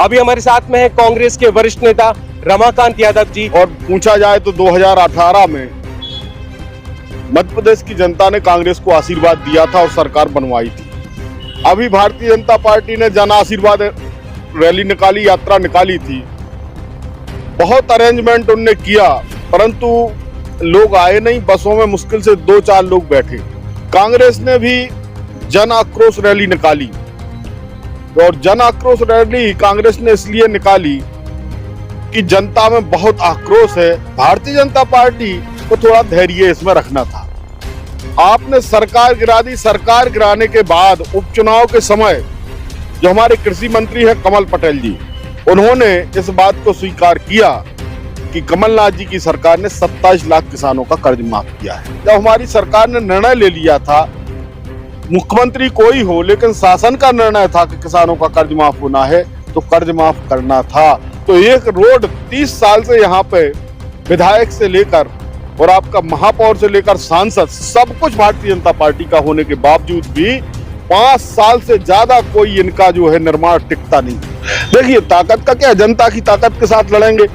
अभी हमारे साथ में है कांग्रेस के वरिष्ठ नेता रमाकांत यादव जी। और पूछा जाए तो 2018 में मध्य प्रदेश की जनता ने कांग्रेस को आशीर्वाद दिया था और सरकार बनवाई थी। अभी भारतीय जनता पार्टी ने जन आशीर्वाद रैली निकाली, यात्रा निकाली थी। बहुत अरेंजमेंट उनने किया, परंतु लोग आए नहीं। बसों में मुश्किल से 2-4 लोग बैठे। कांग्रेस ने भी जन आक्रोश रैली निकाली, और जन आक्रोश रैली कांग्रेस ने इसलिए निकाली कि जनता में बहुत आक्रोश है। भारतीय जनता पार्टी को थोड़ा धैर्य इसमें रखना था। आपने सरकार गिरा दी। सरकार गिराने के बाद उपचुनाव के समय जो हमारे कृषि मंत्री हैं कमल पटेल जी, उन्होंने इस बात को स्वीकार किया कि कमलनाथ जी की सरकार ने 27 लाख किसानों का कर्ज माफ किया है। जब हमारी सरकार ने निर्णय ले लिया था, मुख्यमंत्री कोई हो, लेकिन शासन का निर्णय था कि किसानों का कर्ज माफ होना है, तो कर्ज माफ करना था। तो एक रोड 30 साल से यहाँ पे विधायक से लेकर और आपका महापौर से लेकर सांसद, सब कुछ भारतीय जनता पार्टी का होने के बावजूद भी 5 साल से ज्यादा कोई इनका जो है निर्माण टिकता नहीं। देखिए, ताकत का क्या, जनता की ताकत के साथ लड़ेंगे।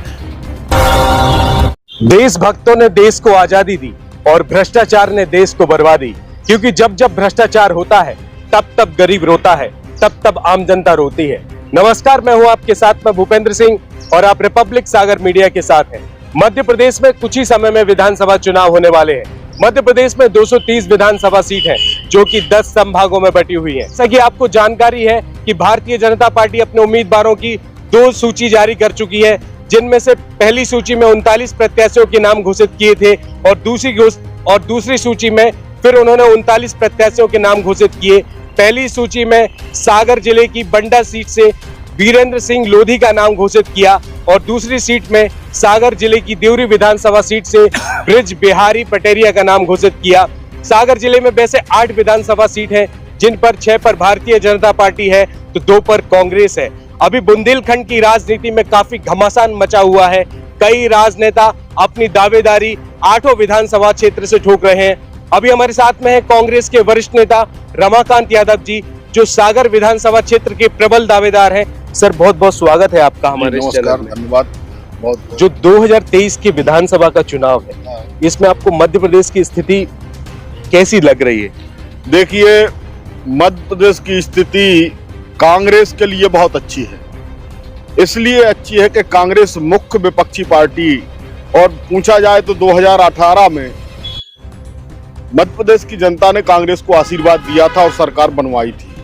देशभक्तों ने देश को आजादी दी और भ्रष्टाचार ने देश को बर्बादी। क्योंकि जब जब भ्रष्टाचार होता है तब तब गरीब रोता है, तब तब आम जनता रोती है। नमस्कार, मैं हूं आपके साथ में भूपेंद्र सिंह और आप रिपब्लिक सागर मीडिया के साथ हैं। मध्य प्रदेश में कुछ ही समय में विधानसभा चुनाव होने वाले हैं। मध्य प्रदेश में 230 विधानसभा सीट हैं, जो कि 10 संभागों में बटी हुई हैं। जैसा कि आपको जानकारी है कि भारतीय जनता पार्टी अपने उम्मीदवारों की 2 सूची जारी कर चुकी है, जिनमें से पहली सूची में 39 प्रत्याशियों के नाम घोषित किए थे और दूसरी सूची में फिर उन्होंने 39 प्रत्याशियों के नाम घोषित किए। पहली सूची में सागर जिले की बंडा सीट से वीरेंद्र सिंह लोधी का नाम घोषित किया और दूसरी सीट में सागर जिले की देवरी विधानसभा सीट से ब्रिज बिहारी पटेरिया का नाम घोषित किया। सागर जिले में वैसे 8 विधानसभा सीट हैं, जिन पर 6 पर भारतीय जनता पार्टी है तो 2 पर कांग्रेस है। अभी बुंदेलखंड की राजनीति में काफी घमासान मचा हुआ है। कई राजनेता अपनी दावेदारी 8 विधानसभा क्षेत्र से ठोक रहे हैं। अभी हमारे साथ में है कांग्रेस के वरिष्ठ नेता रमाकांत यादव जी, जो सागर विधानसभा क्षेत्र के प्रबल दावेदार हैं। सर, बहुत बहुत स्वागत है आपका हमारे चैनल में। धन्यवाद। बहुत जो 2023 की विधानसभा का चुनाव है, इसमें आपको मध्य प्रदेश की स्थिति कैसी लग रही है? देखिए, मध्य प्रदेश की स्थिति कांग्रेस के लिए बहुत अच्छी है। इसलिए अच्छी है कि कांग्रेस मुख्य विपक्षी पार्टी, और पूछा जाए तो 2018 में मध्य प्रदेश की जनता ने कांग्रेस को आशीर्वाद दिया था और सरकार बनवाई थी।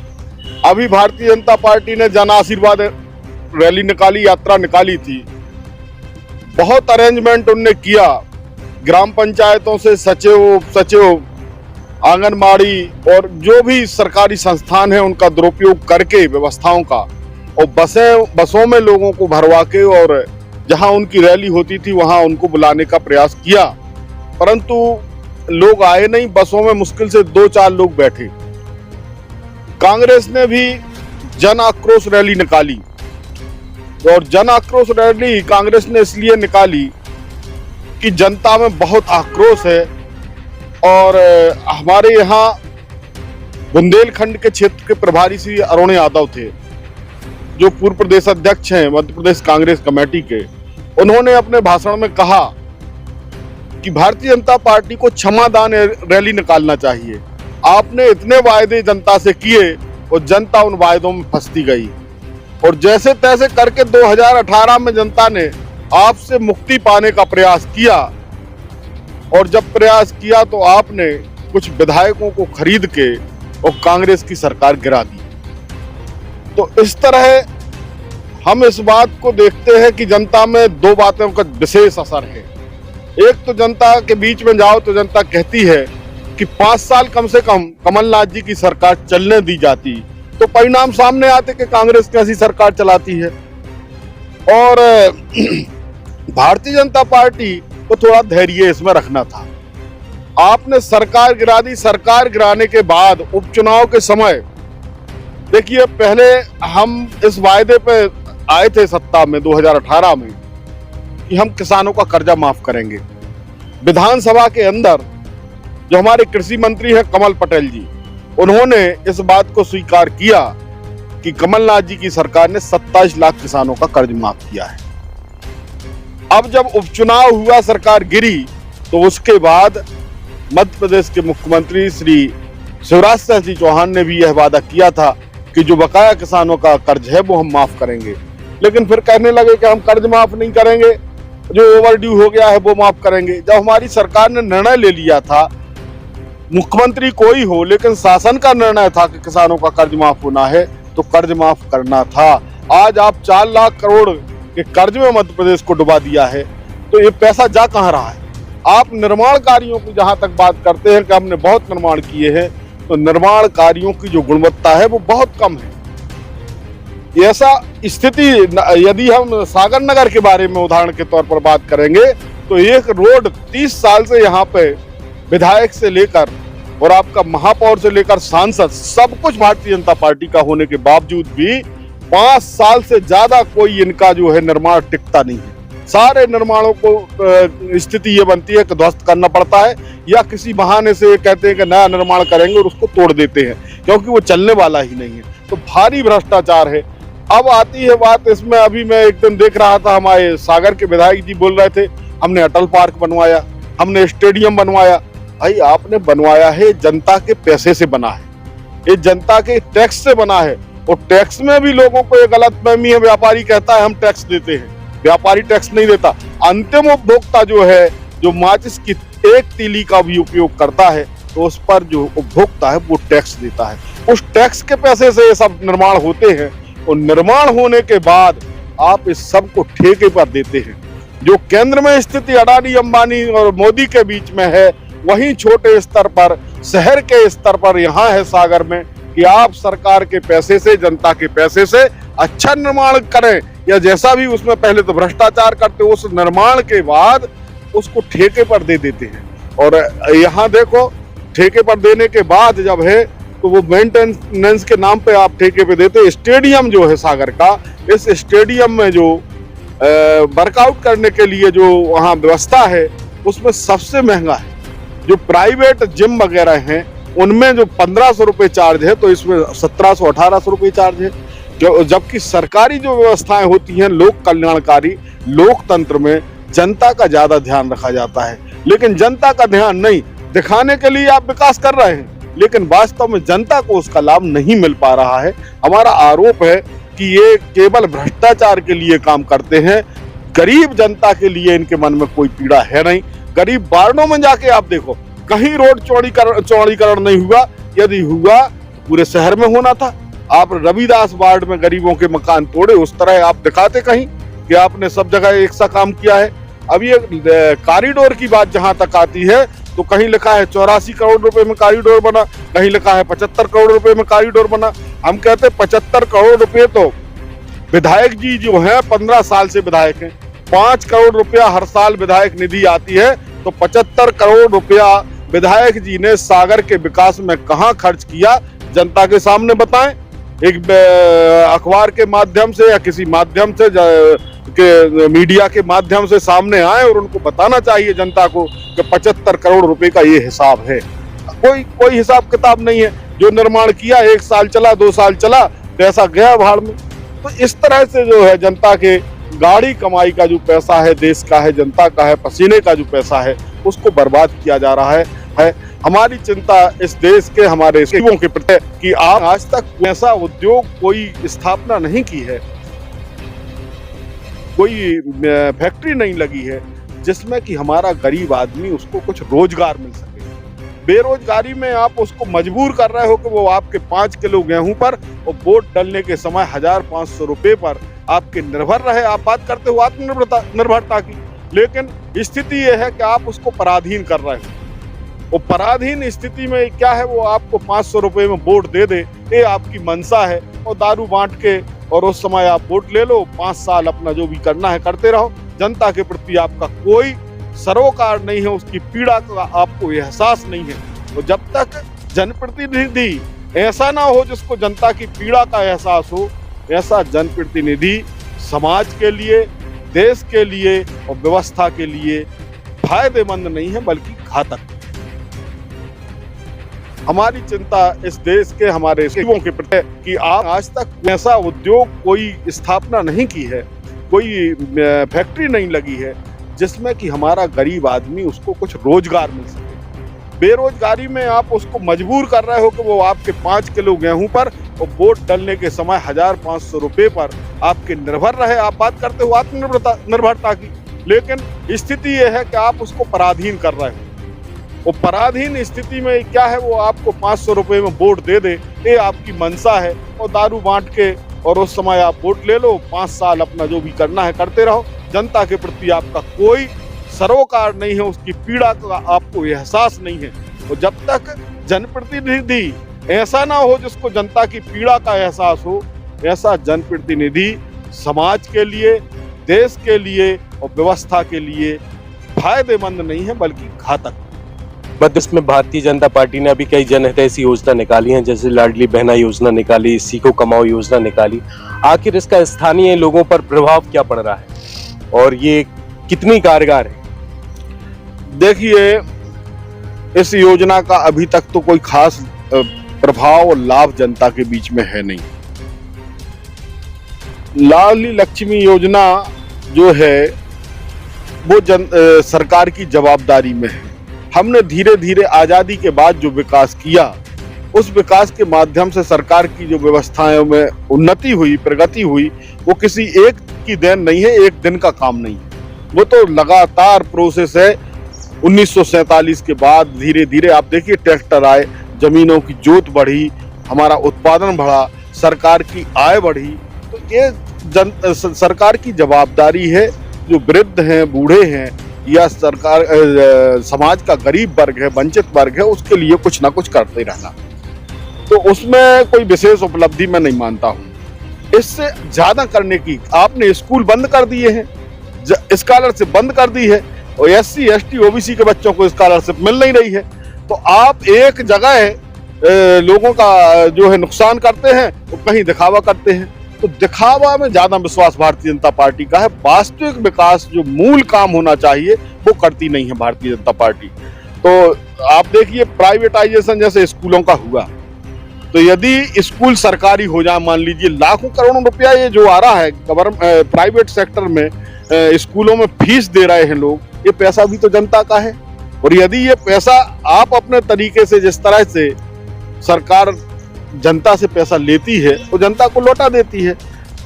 अभी भारतीय जनता पार्टी ने जन आशीर्वाद रैली निकाली, यात्रा निकाली थी। बहुत अरेंजमेंट उनने किया। ग्राम पंचायतों से सचिव, उप सचिव, आंगनबाड़ी और जो भी सरकारी संस्थान है, उनका दुरुपयोग करके व्यवस्थाओं का, और बसों में लोगों को भरवा के, और जहां उनकी रैली होती थी वहां उनको बुलाने का प्रयास किया, परंतु लोग आए नहीं। बसों में मुश्किल से 2-4 लोग बैठे। कांग्रेस ने भी जन आक्रोश रैली निकाली, और जन आक्रोश रैली कांग्रेस ने इसलिए निकाली कि जनता में बहुत आक्रोश है। और हमारे यहाँ बुंदेलखंड के क्षेत्र के प्रभारी श्री अरुण यादव थे, जो पूर्व प्रदेश अध्यक्ष हैं मध्य प्रदेश कांग्रेस कमेटी के। उन्होंने अपने भाषण में कहा कि भारतीय जनता पार्टी को क्षमादान रैली निकालना चाहिए। आपने इतने वायदे जनता से किए और जनता उन वायदों में फंसती गई, और जैसे तैसे करके 2018 में जनता ने आपसे मुक्ति पाने का प्रयास किया, और जब प्रयास किया तो आपने कुछ विधायकों को खरीद के और कांग्रेस की सरकार गिरा दी। तो इस तरह हम इस बात को देखते हैं कि जनता में 2 बातों का विशेष असर है। एक तो जनता के बीच में जाओ तो जनता कहती है कि 5 साल कम से कम कमलनाथ जी की सरकार चलने दी जाती तो परिणाम सामने आते कि कांग्रेस कैसी सरकार चलाती है। और भारतीय जनता पार्टी को थोड़ा धैर्य इसमें रखना था। आपने सरकार गिरा दी। सरकार गिराने के बाद उपचुनाव के समय, देखिए, पहले हम इस वायदे पे आए थे सत्ता में 2018 में कि हम किसानों का कर्जा माफ करेंगे। विधानसभा के अंदर जो हमारे कृषि मंत्री हैं कमल पटेल जी, उन्होंने इस बात को स्वीकार किया कि कमलनाथ जी की सरकार ने 27 लाख किसानों का कर्ज माफ किया है। अब जब उपचुनाव हुआ, सरकार गिरी, तो उसके बाद मध्य प्रदेश के मुख्यमंत्री श्री शिवराज सिंह चौहान ने भी यह वादा किया था कि जो बकाया किसानों का कर्ज है वो हम माफ करेंगे। लेकिन फिर कहने लगे कि हम कर्ज माफ नहीं करेंगे, जो ओवर ड्यू हो गया है वो माफ करेंगे। जब हमारी सरकार ने निर्णय ले लिया था, मुख्यमंत्री कोई हो लेकिन शासन का निर्णय था कि किसानों का कर्ज माफ होना है, तो कर्ज माफ करना था। आज आप 4 लाख करोड़ के कर्ज में मध्य प्रदेश को डुबा दिया है, तो ये पैसा जा कहां रहा है? आप निर्माण कार्यों की जहां तक बात करते हैं कि हमने बहुत निर्माण किए हैं, तो निर्माण कार्यों की जो गुणवत्ता है वो बहुत कम है। ऐसा स्थिति, यदि हम सागर नगर के बारे में उदाहरण के तौर पर बात करेंगे, तो एक रोड 30 साल से यहाँ पे विधायक से लेकर और आपका महापौर से लेकर सांसद, सब कुछ भारतीय जनता पार्टी का होने के बावजूद भी 5 साल से ज्यादा कोई इनका जो है निर्माण टिकता नहीं है। सारे निर्माणों को स्थिति ये बनती है कि ध्वस्त करना पड़ता है, या किसी बहाने से कहते हैं कि नया निर्माण करेंगे और उसको तोड़ देते हैं, क्योंकि वो चलने वाला ही नहीं है। तो भारी भ्रष्टाचार है। अब आती है बात इसमें, अभी मैं एक दिन देख रहा था, हमारे सागर के विधायक जी बोल रहे थे हमने अटल पार्क बनवाया, हमने स्टेडियम बनवाया। भाई, आपने बनवाया है जनता के पैसे से बना है, ये जनता के टैक्स से बना है, और टैक्स में भी लोगों को एक गलतफहमी है। व्यापारी कहता है हम टैक्स देते हैं, व्यापारी टैक्स नहीं देता। अंतिम उपभोक्ता जो है, जो माचिस की एक तीली का भी उपयोग करता है, तो उस पर जो उपभोक्ता है वो टैक्स देता है। उस टैक्स के पैसे से ये सब निर्माण होते हैं, और निर्माण होने के बाद आप इस सब को ठेके पर देते हैं। जो केंद्र में स्थिति अडानी, अंबानी और मोदी के बीच में है, वहीं छोटे स्तर पर, शहर के स्तर पर यहाँ है सागर में, कि आप सरकार के पैसे से, जनता के पैसे से अच्छा निर्माण करें, या जैसा भी उसमें पहले तो भ्रष्टाचार करते, उस निर्माण के बाद उसको ठेके पर दे देते हैं। और यहाँ देखो, ठेके पर देने के बाद जब है तो वो मेंटेनेंस के नाम पे आप ठेके पे देते। स्टेडियम जो है सागर का, इस स्टेडियम में जो वर्कआउट करने के लिए जो वहाँ व्यवस्था है, उसमें सबसे महंगा है। जो प्राइवेट जिम वगैरह हैं उनमें जो 1500 रुपये चार्ज है, तो इसमें 1700-1800 रुपये चार्ज है। जबकि सरकारी जो व्यवस्थाएं होती हैं, लोक कल्याणकारी, लोकतंत्र में जनता का ज्यादा ध्यान रखा जाता है। लेकिन जनता का ध्यान नहीं, दिखाने के लिए आप विकास कर रहे हैं, लेकिन वास्तव में जनता को उसका लाभ नहीं मिल पा रहा है। हमारा आरोप है कि ये केवल भ्रष्टाचार के लिए काम करते हैं, गरीब जनता के लिए इनके मन में कोई पीड़ा है नहीं। गरीब वार्डों में जाके आप देखो, कहीं रोड चौड़ीकरण नहीं हुआ, यदि हुआ तो पूरे शहर में होना था। आप रविदास वार्ड में गरीबों के मकान तोड़े, उस तरह आप दिखाते कहीं कि आपने सब जगह एक सा काम किया है। अब ये कॉरिडोर की बात जहां तक आती है, तो कहीं लिखा है 84 करोड़ रुपए में कॉरिडोर बना, कहीं लिखा है 75 करोड़ रुपए में कॉरिडोर बना। हम कहते 75 करोड़ रुपए तो विधायक जी जो हैं 15 साल से विधायक हैं, 5 करोड़ रुपया हर साल विधायक निधि आती है, तो 75 करोड़ रुपया विधायक जी ने सागर के विकास में कहां खर्च किया, जनता के सामने बताएं। एक अखबार के माध्यम से या किसी माध्यम से के मीडिया के माध्यम से सामने आए, और उनको बताना चाहिए जनता को कि 75 करोड़ रुपए का ये हिसाब है। कोई हिसाब किताब नहीं है। जो निर्माण किया 1 साल चला, 2 साल चला, पैसा गया भाड़ में। तो इस तरह से जो है जनता के गाड़ी कमाई का जो पैसा है, देश का है, जनता का है, पसीने का जो पैसा है, उसको बर्बाद किया जा रहा है। हमारी चिंता इस देश के, हमारे गरीबों के प्रति कि आप आज तक ऐसा उद्योग कोई स्थापना नहीं की है, कोई फैक्ट्री नहीं लगी है जिसमें कि हमारा गरीब आदमी उसको कुछ रोजगार मिल सके। बेरोजगारी में आप उसको मजबूर कर रहे हो कि वो आपके 5 किलो गेहूं पर और वोट डालने के समय 1500 रुपए पर आपके निर्भर रहे। आप बात करते हो आत्मनिर्भरता की, लेकिन स्थिति ये है कि आप उसको पराधीन कर रहे हो। वो पराधीन स्थिति में क्या है, वो आपको 500 रुपए में वोट दे दे, ये आपकी मंशा है, और दारू बांट के और उस समय आप वोट ले लो, 5 साल अपना जो भी करना है करते रहो। जनता के प्रति आपका कोई सरोकार नहीं है, उसकी पीड़ा का आपको एहसास नहीं है। तो जब तक जनप्रतिनिधि ऐसा ना हो जिसको जनता की पीड़ा का एहसास हो, ऐसा जनप्रतिनिधि समाज के लिए, देश के लिए और व्यवस्था के लिए फायदेमंद नहीं है, बल्कि घातक। हमारी चिंता इस देश के हमारे गरीबों के प्रति है कि आप आज तक ऐसा उद्योग कोई स्थापना नहीं की है, कोई फैक्ट्री नहीं लगी है जिसमें कि हमारा गरीब आदमी उसको कुछ रोजगार मिल सके। बेरोजगारी में आप उसको मजबूर कर रहे हो कि वो आपके 5 किलो गेहूं पर और वोट डालने के समय 1500 रुपए पर आपके निर्भर रहे। आप बात करते हो आत्मनिर्भरता की, लेकिन स्थिति यह है कि आप उसको पराधीन कर रहे हो। वो पराधीन स्थिति में क्या है, वो आपको 500 रुपए में वोट दे दे, ये आपकी मंशा है। और दारू बांट के और उस समय आप वोट ले लो, 5 साल अपना जो भी करना है करते रहो। जनता के प्रति आपका कोई सरोकार नहीं है, उसकी पीड़ा का आपको एहसास नहीं है। और जब तक जनप्रतिनिधि ऐसा ना हो जिसको जनता की पीड़ा का एहसास हो, ऐसा जनप्रतिनिधि समाज के लिए, देश के लिए और व्यवस्था के लिए फायदेमंद नहीं है बल्कि घातक। मध्य प्रदेश में भारतीय जनता पार्टी ने अभी कई जनहितैषी योजना निकाली हैं, जैसे लाडली बहना योजना निकाली, सीखो कमाओ योजना निकाली। आखिर इसका स्थानीय लोगों पर प्रभाव क्या पड़ रहा है और ये कितनी कारगर है? देखिए, इस योजना का अभी तक तो कोई खास प्रभाव और लाभ जनता के बीच में है नहीं। लाडली लक्ष्मी योजना जो है वो सरकार की जवाबदारी में है। हमने धीरे धीरे आजादी के बाद जो विकास किया, उस विकास के माध्यम से सरकार की जो व्यवस्थाओं में उन्नति हुई, प्रगति हुई, वो किसी एक की देन नहीं है, एक दिन का काम नहीं है। वो तो लगातार प्रोसेस है। 1947 के बाद धीरे धीरे आप देखिए ट्रैक्टर आए, जमीनों की जोत बढ़ी, हमारा उत्पादन बढ़ा, सरकार की आय बढ़ी। तो ये सरकार की जवाबदारी है। जो वृद्ध हैं, बूढ़े हैं या सरकार समाज का गरीब वर्ग है, वंचित वर्ग है, उसके लिए कुछ ना कुछ करते रहना। तो उसमें कोई विशेष उपलब्धि मैं नहीं मानता हूँ। इससे ज्यादा करने की आपने स्कूल बंद कर दिए हैं, स्कॉलरशिप बंद कर दी है और SC, ST, OBC के बच्चों को स्कॉलरशिप मिल नहीं रही है। तो आप एक जगह लोगों का जो है नुकसान करते हैं तो कहीं दिखावा करते हैं। तो दिखावा में ज्यादा विश्वास भारतीय जनता पार्टी का है। वास्तविक विकास जो मूल काम होना चाहिए वो करती नहीं है भारतीय जनता पार्टी। तो आप देखिए प्राइवेटाइजेशन जैसे स्कूलों का हुआ, तो यदि स्कूल सरकारी हो जाए, मान लीजिए लाखों करोड़ों रुपया ये जो आ रहा है गवर्नमेंट प्राइवेट सेक्टर में स्कूलों में फीस दे रहे हैं लोग, ये पैसा भी तो जनता का है। और यदि ये पैसा आप अपने तरीके से, जिस तरह से सरकार जनता से पैसा लेती है तो जनता को लौटा देती है।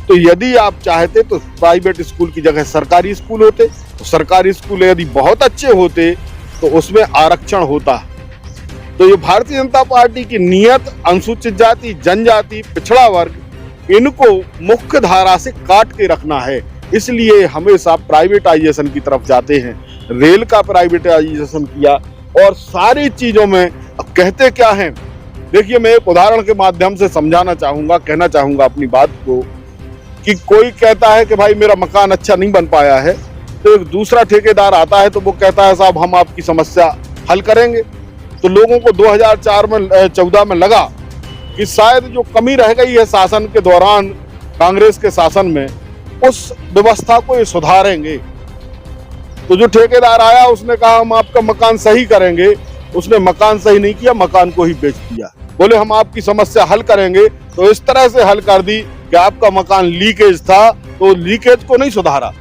तो यदि आप चाहते तो प्राइवेट स्कूल की जगह सरकारी स्कूल होते, तो सरकारी स्कूल यदि बहुत अच्छे होते तो उसमें आरक्षण होता। तो ये भारतीय जनता पार्टी की नीयत अनुसूचित जाति, जनजाति, पिछड़ा वर्ग, इनको मुख्य धारा से काट के रखना है। इसलिए हमेशा प्राइवेटाइजेशन की तरफ जाते हैं। रेल का प्राइवेटाइजेशन किया और सारी चीजों में कहते क्या हैं, देखिए मैं एक उदाहरण के माध्यम से समझाना चाहूंगा, कहना चाहूंगा अपनी बात को, कि कोई कहता है कि भाई मेरा मकान अच्छा नहीं बन पाया है, तो एक दूसरा ठेकेदार आता है तो वो कहता है साहब हम आपकी समस्या हल करेंगे। तो लोगों को 2014 में लगा कि शायद जो कमी रह गई है शासन के दौरान, कांग्रेस के शासन में, उस व्यवस्था को ये सुधारेंगे। तो जो ठेकेदार आया उसने कहा हम आपका मकान सही करेंगे, उसने मकान सही नहीं किया, मकान को ही बेच दिया। बोले हम आपकी समस्या हल करेंगे, तो इस तरह से हल कर दी कि आपका मकान लीकेज था तो लीकेज को नहीं सुधारा,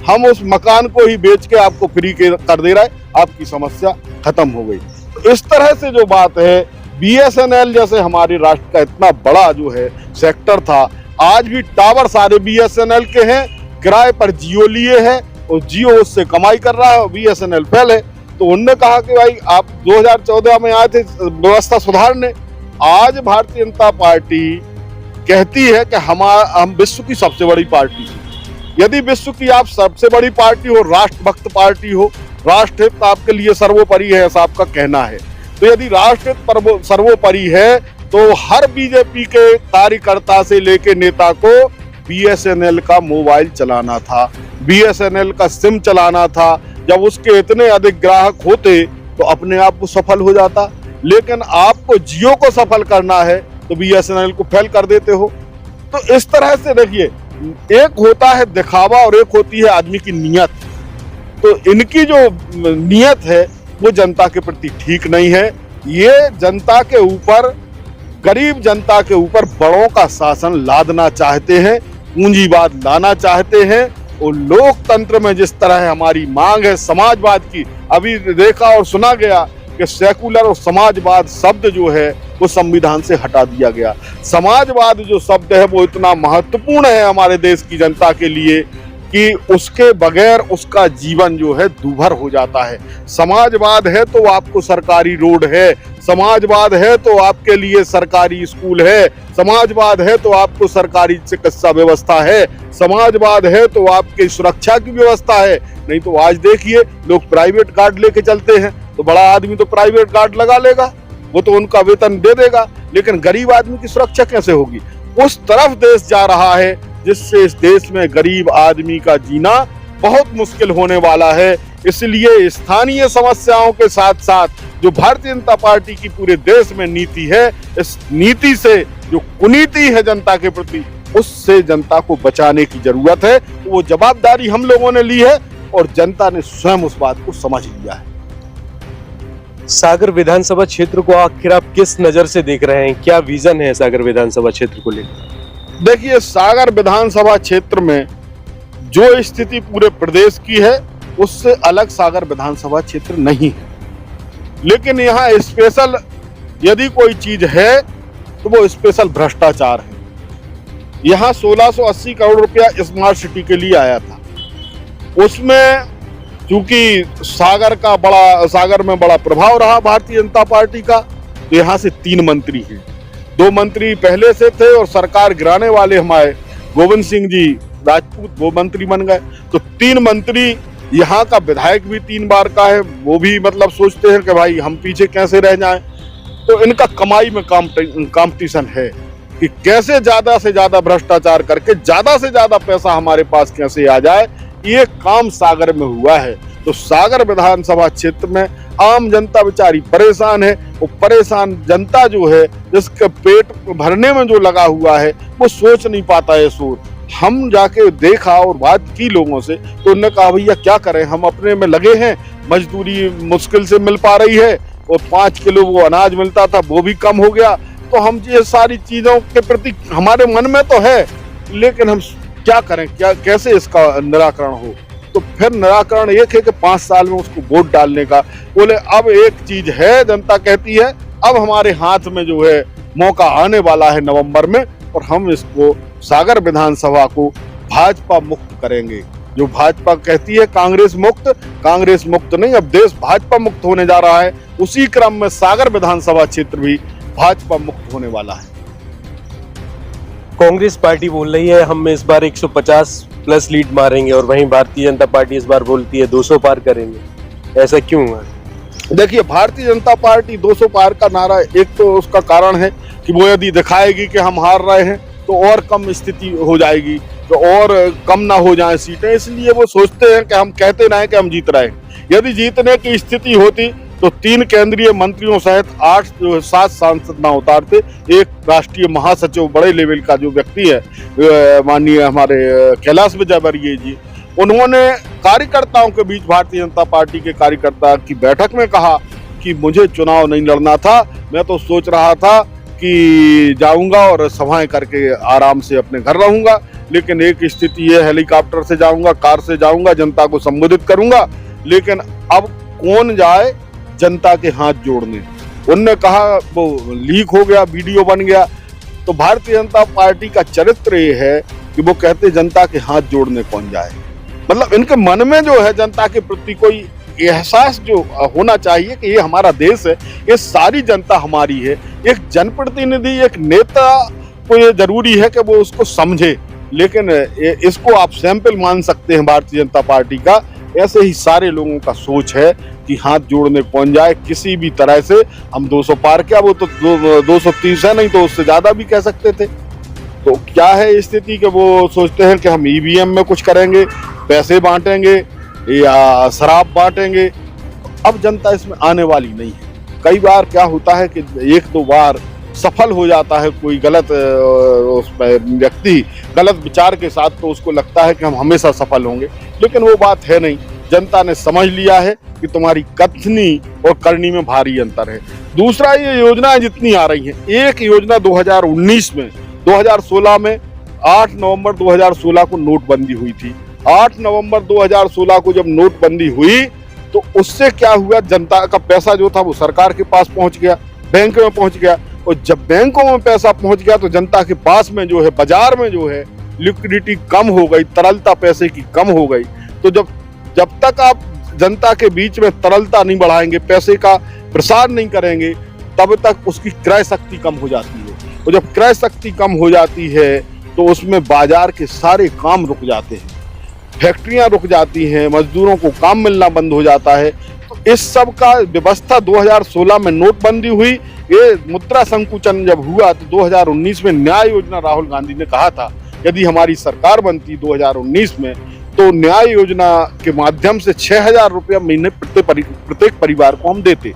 हम उस मकान को ही बेच के आपको फ्री कर दे रहे, आपकी समस्या खत्म हो गई। तो इस तरह से जो बात है, BSNL जैसे हमारे राष्ट्र का इतना बड़ा जो है सेक्टर था, आज भी टावर सारे BSNL के हैं, किराए पर जियो लिए हैं और जियो उससे कमाई कर रहा है और BSNL फेल है। तो उनने कहा कि भाई आप 2014 में आए थे व्यवस्था सुधारने। आज भारतीय जनता पार्टी कहती है कि हम विश्व की सबसे बड़ी पार्टी है। यदि विश्व की आप सबसे बड़ी पार्टी हो, राष्ट्रभक्त पार्टी हो, राष्ट्रहित आपके लिए सर्वोपरि है ऐसा आपका कहना है, तो यदि राष्ट्रहित सर्वोपरि है तो हर बीजेपी के कार्यकर्ता से लेके नेता को BSNL का मोबाइल चलाना था, BSNL का सिम चलाना था। जब उसके इतने अधिक ग्राहक होते तो अपने आप वो सफल हो जाता। लेकिन आपको जियो को सफल करना है तो BSNL को फेल कर देते हो। तो इस तरह से देखिए, एक होता है दिखावा और एक होती है आदमी की नीयत। तो इनकी जो नीयत है वो जनता के प्रति ठीक नहीं है। ये जनता के ऊपर, गरीब जनता के ऊपर बड़ों का शासन लादना चाहते हैं, पूंजीवाद लाना चाहते हैं। और लोकतंत्र में जिस तरह हमारी मांग है समाजवाद की, अभी देखा और सुना गया कि सेकुलर और समाजवाद शब्द जो है वो संविधान से हटा दिया गया। समाजवाद जो शब्द है वो इतना महत्वपूर्ण है हमारे देश की जनता के लिए कि उसके बगैर उसका जीवन जो है दूभर हो जाता है। समाजवाद है तो आपको सरकारी रोड है, समाजवाद है तो आपके लिए सरकारी स्कूल है, समाजवाद है तो आपको सरकारी चिकित्सा व्यवस्था है, समाजवाद है तो आपकी सुरक्षा की व्यवस्था है। नहीं तो आज देखिए लोग प्राइवेट गार्ड लेके चलते हैं, तो बड़ा आदमी तो प्राइवेट गार्ड लगा लेगा, वो तो उनका वेतन दे देगा, लेकिन गरीब आदमी की सुरक्षा कैसे होगी? उस तरफ देश जा रहा है जिससे इस देश में गरीब आदमी का जीना बहुत मुश्किल होने वाला है। इसलिए स्थानीय समस्याओं के साथ साथ जो भारतीय जनता पार्टी की पूरे देश में नीति है, इस नीति से जो कुनीति है जनता के प्रति, उससे जनता को बचाने की जरूरत है। तो वो जवाबदारी हम लोगों ने ली है और जनता ने स्वयं उस बात को समझ लिया है। सागर विधानसभा क्षेत्र को आखिर आप किस नजर से देख रहे हैं? क्या विजन है सागर विधानसभा क्षेत्र को लेकर? देखिए, सागर विधानसभा क्षेत्र में जो स्थिति पूरे प्रदेश की है उससे अलग सागर विधानसभा क्षेत्र नहीं है। लेकिन यहाँ स्पेशल यदि कोई चीज है तो वो स्पेशल भ्रष्टाचार है। यहाँ 1680 करोड़ रुपया स्मार्ट सिटी के लिए आया था। उसमें चूंकि सागर में बड़ा प्रभाव रहा भारतीय जनता पार्टी का, तो यहाँ से 3 मंत्री हैं। 2 मंत्री पहले से थे और सरकार गिराने वाले हमारे गोविंद सिंह जी राजपूत वो मंत्री बन गए। तो 3 मंत्री, यहाँ का विधायक भी 3 बार का है, वो भी मतलब सोचते हैं कि भाई हम पीछे कैसे रह जाएं। तो इनका कमाई में कंपटीशन है कि कैसे ज्यादा से ज्यादा भ्रष्टाचार करके ज्यादा से ज्यादा पैसा हमारे पास कैसे आ जाए। ये काम सागर में हुआ है। तो सागर विधानसभा क्षेत्र में आम जनता बेचारी परेशान है। वो परेशान जनता जो है, जिसके पेट भरने में जो लगा हुआ है, वो सोच नहीं पाता है सोच। हम जाके देखा और बात की लोगों से, तो उन्होंने कहा भैया क्या करें, हम अपने में लगे हैं, मजदूरी मुश्किल से मिल पा रही है और 5 किलो वो अनाज मिलता था वो भी कम हो गया। तो हम ये सारी चीजों के प्रति हमारे मन में तो है, लेकिन हम क्या करें, क्या कैसे इसका निराकरण हो। तो फिर निराकरण एक है कि 5 साल में उसको वोट डालने का। बोले अब एक चीज है, जनता कहती है अब हमारे हाथ में जो है मौका आने वाला है नवंबर में, और हम इसको सागर विधानसभा को भाजपा मुक्त करेंगे। जो भाजपा कहती है कांग्रेस मुक्त नहीं, अब देश भाजपा मुक्त होने जा रहा है। उसी क्रम में सागर विधानसभा क्षेत्र भी भाजपा मुक्त होने वाला है। कांग्रेस पार्टी बोल रही है हम इस बार 150 प्लस लीड मारेंगे, और वहीं भारतीय जनता पार्टी इस बार बोलती है 200 पार करेंगे। ऐसा क्यों है? देखिए, भारतीय जनता पार्टी 200 पार का नारा, एक तो उसका कारण है कि वो यदि दिखाएगी कि हम हार रहे हैं तो और कम स्थिति हो जाएगी, तो और कम ना हो जाए सीटें, इसलिए वो सोचते हैं कि हम कहते ना कि हम जीत रहे हैं। यदि जीतने की स्थिति होती तो 3 केंद्रीय मंत्रियों सहित 7 सांसद ना उतारते। एक राष्ट्रीय महासचिव बड़े लेवल का जो व्यक्ति है, माननीय हमारे कैलाश विजयवर्गीय जी, उन्होंने कार्यकर्ताओं के बीच, भारतीय जनता पार्टी के कार्यकर्ता की बैठक में कहा कि मुझे चुनाव नहीं लड़ना था, मैं तो सोच रहा था कि जाऊंगा और सभाएं करके आराम से अपने घर रहूंगा, लेकिन एक स्थिति है हेलीकॉप्टर से जाऊंगा, कार से जाऊंगा, जनता को संबोधित करूंगा, लेकिन अब कौन जाए जनता के हाथ जोड़ने। उनने कहा वो लीक हो गया, वीडियो बन गया। तो भारतीय जनता पार्टी का चरित्र ये है कि वो कहते जनता के हाथ जोड़ने कौन जाए। मतलब इनके मन में जो है जनता के प्रति कोई एहसास जो होना चाहिए कि ये हमारा देश है, ये सारी जनता हमारी है। एक जनप्रतिनिधि, एक नेता को ये जरूरी है कि वो उसको समझे, लेकिन इसको आप सैंपल मान सकते हैं भारतीय जनता पार्टी का। ऐसे ही सारे लोगों का सोच है कि हाथ जोड़ने कौन जाए किसी भी तरह से। हम 200 पार किया, वो तो 230 है, नहीं तो उससे ज्यादा भी कह सकते थे। तो क्या है स्थिति कि वो सोचते हैं कि हम ईवीएम में कुछ करेंगे, पैसे बांटेंगे या शराब बांटेंगे। अब जनता इसमें आने वाली नहीं है। कई बार क्या होता है कि 1-2 बार सफल हो जाता है कोई गलत व्यक्ति गलत विचार के साथ, तो उसको लगता है कि हम हमेशा सफल होंगे, लेकिन वो बात है नहीं। जनता ने समझ लिया है कि तुम्हारी कथनी और करनी में भारी अंतर है। दूसरा, ये योजनाएं जितनी आ रही हैं, एक योजना 2019 में 2016 में 8 नवंबर 2016 को नोटबंदी हुई थी। 8 नवंबर 2016 को जब नोटबंदी हुई तो उससे क्या हुआ, जनता का पैसा जो था वो सरकार के पास पहुंच गया, बैंक में पहुंच गया, और जब बैंकों में पैसा पहुंच गया तो जनता के पास में जो है, बाजार में जो है लिक्विडिटी कम हो गई, तरलता पैसे की कम हो गई। तो जब तक आप जनता के बीच में तरलता नहीं बढ़ाएंगे, पैसे का प्रसार नहीं करेंगे, तब तक उसकी क्रय शक्ति कम हो जाती है, और जब क्रय शक्ति कम हो जाती है तो उसमें बाजार के सारे काम रुक जाते हैं, फैक्ट्रियां रुक जाती हैं, मजदूरों को काम मिलना बंद हो जाता है। तो इस सब का व्यवस्था 2016 में नोटबंदी हुई। ये मुद्रा संकुचन जब हुआ तो 2019 में न्याय योजना राहुल गांधी ने कहा था, यदि हमारी सरकार बनती 2019 में तो न्याय योजना के माध्यम से 6,000 रुपया महीने प्रत्येक परिवार को हम देते।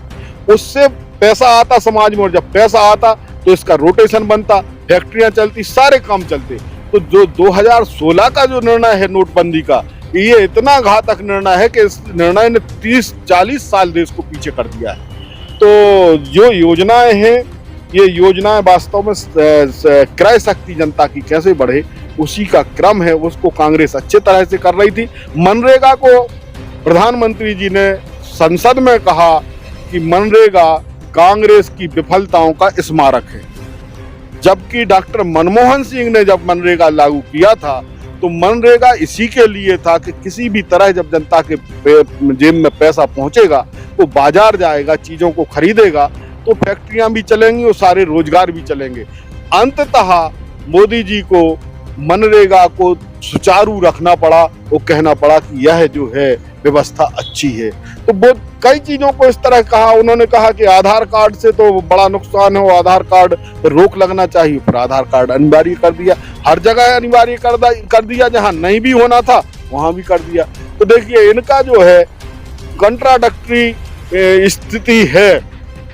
उससे पैसा आता समाज में, और जब पैसा आता तो इसका रोटेशन बनता, फैक्ट्रियां चलती, सारे काम चलते। तो जो 2016 का जो निर्णय है नोटबंदी का, ये इतना घातक निर्णय है कि इस निर्णय ने 30-40 साल देश को पीछे कर दिया है। तो जो योजनाएं हैं, ये योजनाएं वास्तव में क्रय शक्ति जनता की कैसे बढ़े, उसी का क्रम है। उसको कांग्रेस अच्छे तरह से कर रही थी। मनरेगा को प्रधानमंत्री जी ने संसद में कहा कि मनरेगा कांग्रेस की विफलताओं का स्मारक है, जबकि डॉक्टर मनमोहन सिंह ने जब मनरेगा लागू किया था तो मनरेगा इसी के लिए था कि किसी भी तरह जब जनता के जेब में पैसा पहुंचेगा, वो बाजार जाएगा, चीजों को खरीदेगा, तो फैक्ट्रियां भी चलेंगी और सारे रोजगार भी चलेंगे। अंततः मोदी जी को मनरेगा को सुचारू रखना पड़ा, वो कहना पड़ा कि यह जो है व्यवस्था अच्छी है। तो वो कई चीजों को इस तरह कहा। उन्होंने कहा कि आधार कार्ड से तो बड़ा नुकसान है, वो आधार कार्ड पर रोक लगना चाहिए, पर आधार कार्ड अनिवार्य कर दिया, हर जगह अनिवार्य कर दिया, जहां नहीं भी होना था वहां भी कर दिया। तो देखिए, इनका जो है कंट्राडक्टरी स्थिति है,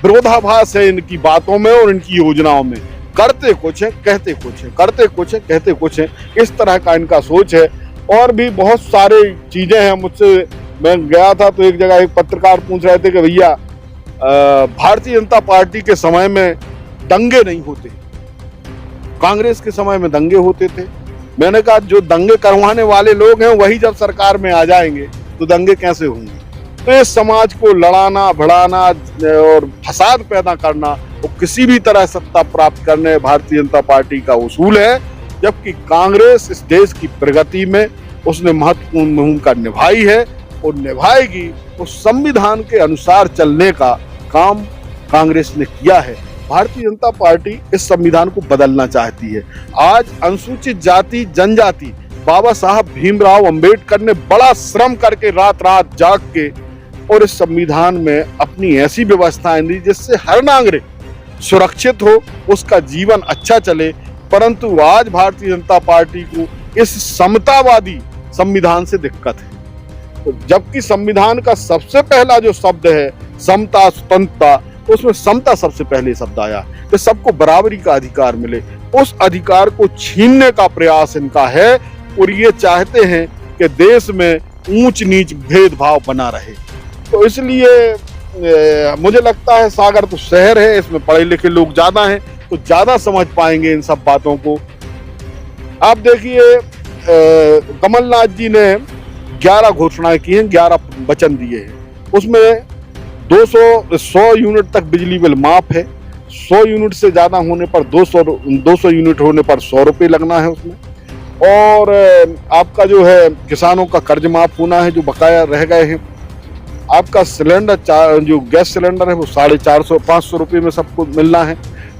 विरोधाभास है इनकी बातों में और इनकी योजनाओं में। करते कुछ है, कहते कुछ है, करते कुछ है, कहते कुछ है, इस तरह का इनका सोच है। और भी बहुत सारे चीजें हैं। मुझसे, मैं गया था तो एक जगह एक पत्रकार पूछ रहे थे कि भैया भारतीय जनता पार्टी के समय में दंगे नहीं होते, कांग्रेस के समय में दंगे होते थे। मैंने कहा जो दंगे करवाने वाले लोग हैं वही जब सरकार में आ जाएंगे तो दंगे कैसे होंगे। तो इस समाज को लड़ाना, बढ़ाना और फसाद पैदा करना, वो किसी भी तरह सत्ता प्राप्त करने भारतीय जनता पार्टी का उसूल है। जबकि कांग्रेस इस देश की प्रगति में उसने महत्वपूर्ण भूमिका निभाई है और निभाएगी। उस संविधान के अनुसार चलने का काम कांग्रेस ने किया है। भारतीय जनता पार्टी इस संविधान को बदलना चाहती है। आज अनुसूचित जाति जनजाति बाबा साहब भीमराव अंबेडकर ने बड़ा श्रम करके रात रात जाग के और इस संविधान में अपनी ऐसी व्यवस्थाएं दी जिससे हर नागरिक सुरक्षित हो, उसका जीवन अच्छा चले। परंतु आज भारतीय जनता पार्टी को इस समतावादी संविधान से दिक्कत है। तो जबकि संविधान का सबसे पहला जो शब्द है समता, स्वतंत्रता, उसमें समता सबसे पहले शब्द आया कि सबको बराबरी का अधिकार मिले। उस अधिकार को छीनने का प्रयास इनका है और ये चाहते हैं कि देश में ऊंच नीच भेदभाव बना रहे। तो इसलिए मुझे लगता है सागर तो शहर है, इसमें पढ़े लिखे लोग ज्यादा हैं तो ज्यादा समझ पाएंगे इन सब बातों को। आप देखिए, कमलनाथ जी ने 11 घोषणाएं की हैं, 11 वचन दिए हैं। उसमें 100 यूनिट तक बिजली बिल माफ है, 100 यूनिट से ज्यादा होने पर 200 यूनिट होने पर 100 रुपये लगना है उसमें। और आपका जो है किसानों का कर्ज माफ होना है जो बकाया रह गए हैं। आपका सिलेंडर, जो गैस सिलेंडर है वो 450-500 रुपये में सबको मिलना है।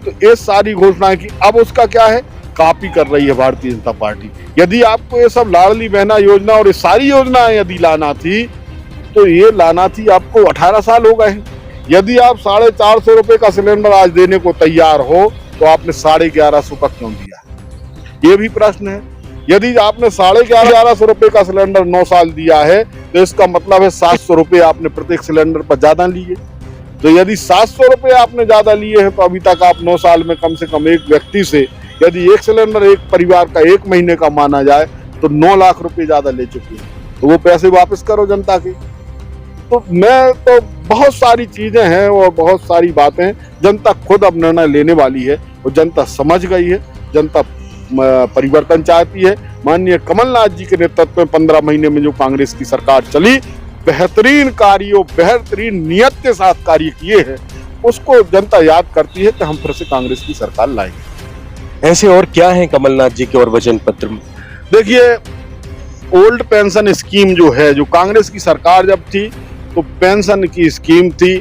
तो ये सारी घोषणाएं की। अब उसका क्या है, कॉपी कर रही है भारतीय जनता पार्टी। यदि आपको ये सब लाडली बहना योजना और ये सारी योजनाएं यदि लाना थी तो ये लाना थी आपको 18 साल हो गए हैं। यदि आप 450 रुपये का सिलेंडर आज देने को तैयार हो तो आपने 1150 का क्यों दिया, ये भी प्रश्न है। यदि आपने 1150 रुपये का सिलेंडर 9 साल दिया है तो इसका मतलब है 700 रुपये आपने प्रत्येक सिलेंडर पर ज्यादा लिए। तो यदि 700 रुपये आपने ज्यादा लिए हैं तो अभी तक आप 9 साल में कम से कम एक व्यक्ति से, यदि एक सिलेंडर एक परिवार का 1 महीने का माना जाए तो 9 लाख रुपए ज्यादा ले चुके हैं। तो वो पैसे वापस करो जनता के। तो मैं तो बहुत सारी चीजें हैं और बहुत सारी बातें हैं, जनता खुद अब निर्णय लेने वाली है और जनता समझ गई है, जनता परिवर्तन चाहती है। माननीय कमलनाथ जी के नेतृत्व में 15 महीने में जो कांग्रेस की सरकार चली, बेहतरीन कार्यों, बेहतरीन नियत के साथ कार्य किए हैं, उसको जनता याद करती है कि हम फिर से कांग्रेस की सरकार लाएंगे। ऐसे और क्या है कमलनाथ जी के और वचन पत्र में? देखिए, ओल्ड पेंशन स्कीम जो है, जो कांग्रेस की सरकार जब थी तो पेंशन की स्कीम थी,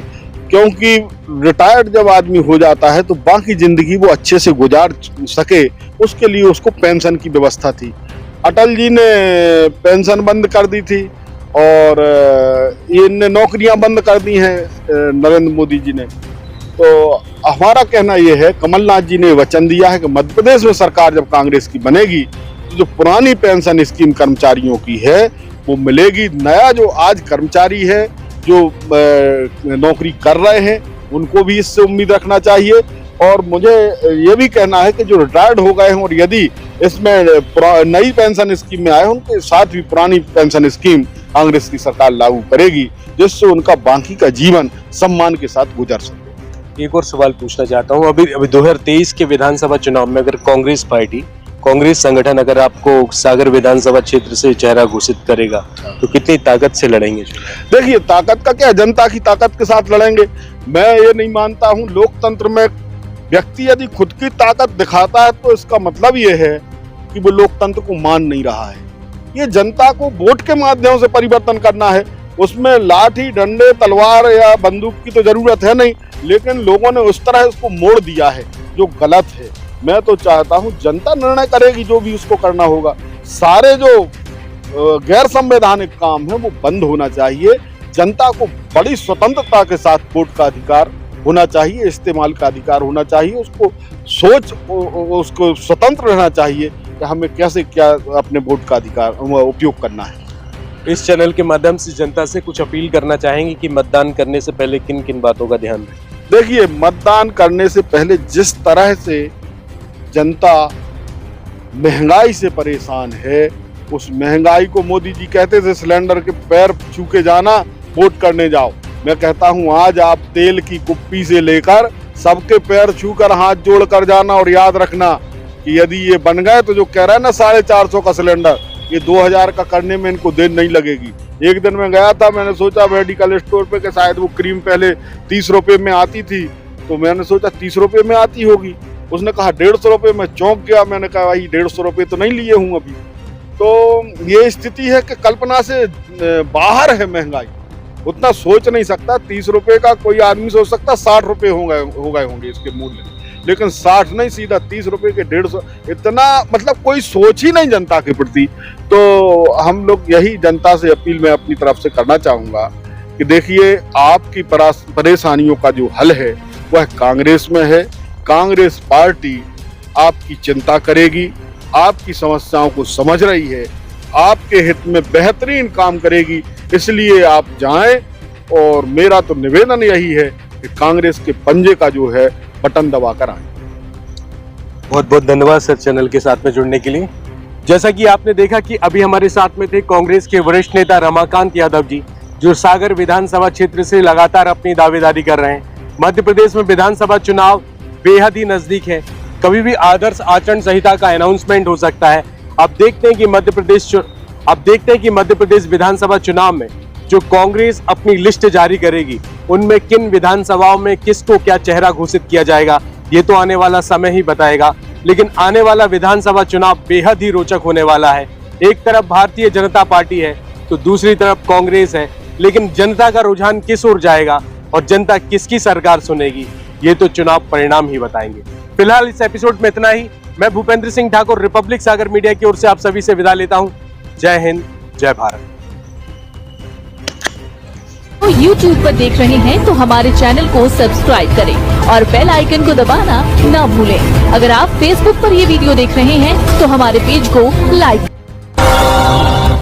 क्योंकि रिटायर्ड जब आदमी हो जाता है तो बाकी जिंदगी वो अच्छे से गुजार सके, उसके लिए उसको पेंशन की व्यवस्था थी। अटल जी ने पेंशन बंद कर दी थी और इनने नौकरियां बंद कर दी हैं नरेंद्र मोदी जी ने। तो हमारा कहना यह है, कमलनाथ जी ने वचन दिया है कि मध्य प्रदेश में सरकार जब कांग्रेस की बनेगी तो जो पुरानी पेंशन स्कीम कर्मचारियों की है वो मिलेगी। नया जो आज कर्मचारी है जो नौकरी कर रहे हैं उनको भी इससे उम्मीद रखना चाहिए। और मुझे ये भी कहना है कि जो रिटायर्ड हो गए हैं और यदि इसमें नई पेंशन स्कीम में आए हैं, उनके साथ भी पुरानी पेंशन स्कीम कांग्रेस की सरकार लागू करेगी, जिससे उनका बाकी का जीवन सम्मान के साथ गुजर सके। एक और सवाल पूछना चाहता हूँ, अभी 2023 के विधानसभा चुनाव में अगर कांग्रेस पार्टी, कांग्रेस संगठन अगर आपको सागर विधानसभा क्षेत्र से चेहरा घोषित करेगा तो कितनी ताकत से लड़ेंगे? देखिए, ताकत का क्या, जनता की ताकत के साथ लड़ेंगे। मैं ये नहीं मानता हूँ, लोकतंत्र में व्यक्ति यदि खुद की ताकत दिखाता है तो इसका मतलब ये है कि वो लोकतंत्र को मान नहीं रहा है। ये जनता को वोट के माध्यम से परिवर्तन करना है, उसमें लाठी, डंडे, तलवार या बंदूक की तो जरूरत है नहीं, लेकिन लोगों ने उस तरह उसको मोड़ दिया है जो गलत है। मैं तो चाहता हूं जनता निर्णय करेगी जो भी उसको करना होगा। सारे जो गैर संवैधानिक काम है वो बंद होना चाहिए। जनता को बड़ी स्वतंत्रता के साथ वोट का अधिकार होना चाहिए, इस्तेमाल का अधिकार होना चाहिए, उसको स्वतंत्र रहना चाहिए कि हमें कैसे क्या अपने वोट का अधिकार उपयोग करना है। इस चैनल के माध्यम से जनता से कुछ अपील करना चाहेंगे कि मतदान करने से पहले किन किन बातों का ध्यान रखें? देखिए, मतदान करने से पहले जिस तरह से जनता महंगाई से परेशान है, उस महंगाई को मोदी जी कहते थे सिलेंडर के पैर छू के जाना, वोट करने जाओ। मैं कहता हूं आज आप तेल की कुप्पी से लेकर सबके पैर छूकर हाथ जोड़कर जाना और याद रखना कि यदि ये बन गए तो जो कह रहा है ना 450 का सिलेंडर, ये 2000 का करने में इनको देर नहीं लगेगी। एक दिन मैं गया था, मैंने सोचा मेडिकल स्टोर पे कि शायद वो क्रीम पहले 30 रुपए में आती थी, तो मैंने सोचा 30 रुपए में आती होगी। उसने कहा 150 रुपए में, चौंक गया। मैंने कहा भाई 150 रुपए तो नहीं लिए हूँ अभी। तो ये स्थिति है कि कल्पना से बाहर है महंगाई, उतना सोच नहीं सकता। 30 रुपए का कोई आदमी सोच सकता 60 रुपए हो गए होंगे इसके मूल्य, लेकिन 60 नहीं, सीधा 30 रुपए के 150, इतना मतलब कोई सोच ही नहीं जनता के प्रति। तो हम लोग यही जनता से अपील मैं अपनी तरफ से करना चाहूंगा कि देखिए, आपकी परेशानियों का जो हल है वह कांग्रेस में है। कांग्रेस पार्टी आपकी चिंता करेगी, आपकी समस्याओं को समझ रही है, आपके हित में बेहतरीन काम करेगी, इसलिए आप जाएं। और मेरा तो निवेदन यही है कि कांग्रेस के पंजे का जो है बटन दबाकर आए। बहुत बहुत धन्यवाद सर चैनल के साथ में जुड़ने के लिए। जैसा कि आपने देखा कि अभी हमारे साथ में थे कांग्रेस के वरिष्ठ नेता रमाकांत यादव जी, जो सागर विधानसभा क्षेत्र से लगातार अपनी दावेदारी कर रहे हैं। मध्य प्रदेश में विधानसभा चुनाव बेहद ही नजदीक है, कभी भी आदर्श आचरण संहिता का अनाउंसमेंट हो सकता है। अब देखते हैं कि मध्य प्रदेश विधानसभा चुनाव में जो कांग्रेस अपनी लिस्ट जारी करेगी, उनमें किन विधानसभाओं में किसको क्या चेहरा घोषित किया जाएगा, ये तो आने वाला समय ही बताएगा। लेकिन आने वाला विधानसभा चुनाव बेहद ही रोचक होने वाला है। एक तरफ भारतीय जनता पार्टी है तो दूसरी तरफ कांग्रेस है, लेकिन जनता का रुझान किस ओर जाएगा और जनता किसकी सरकार सुनेगी, ये तो चुनाव परिणाम ही बताएंगे। फिलहाल इस एपिसोड में इतना ही। मैं भूपेंद्र सिंह ठाकुर रिपब्लिक सागर मीडिया की ओर से आप सभी से विदा लेता हूं। जय हिंद, जय भारत। तो YouTube पर देख रहे हैं तो हमारे चैनल को सब्सक्राइब करें और बेल आइकन को दबाना ना भूलें। अगर आप Facebook पर ये वीडियो देख रहे हैं तो हमारे पेज को लाइक